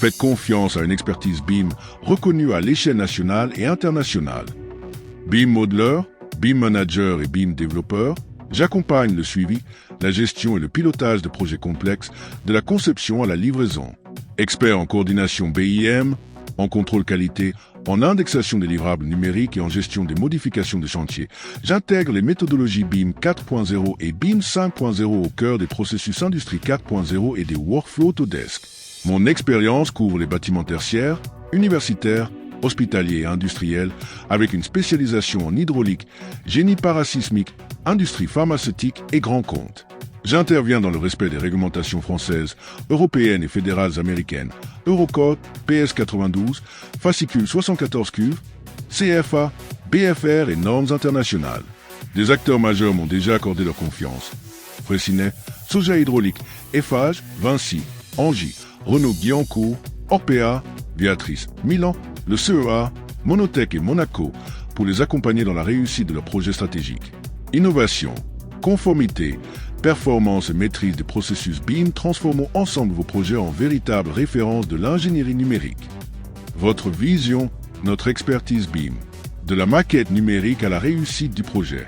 Faites confiance à une expertise BIM reconnue à l'échelle nationale et internationale. BIM Modeler, BIM Manager et BIM Développeur, j'accompagne le suivi, la gestion et le pilotage de projets complexes, de la conception à la livraison. Expert en coordination BIM, en contrôle qualité, en indexation des livrables numériques et en gestion des modifications de chantier, j'intègre les méthodologies BIM 4.0 et BIM 5.0 au cœur des processus Industrie 4.0 et des workflows Autodesk. Mon expérience couvre les bâtiments tertiaires, universitaires, hospitaliers et industriels, avec une spécialisation en hydraulique, génie parasismique, industrie pharmaceutique et grands comptes. J'interviens dans le respect des réglementations françaises, européennes et fédérales américaines, Eurocode, PS92, fascicule 74 cuve, CFA, BFR et normes internationales. Des acteurs majeurs m'ont déjà accordé leur confiance. Freycinet, Soja Hydraulique, Eiffage, Vinci, Engie, Renault-Guyancourt, Orpea, Viatrice, Milan, le CEA, Monotech et Monaco pour les accompagner dans la réussite de leurs projets stratégiques. Innovation, conformité, performance et maîtrise des processus BIM, transformons ensemble vos projets en véritables références de l'ingénierie numérique. Votre vision, notre expertise BIM. De la maquette numérique à la réussite du projet.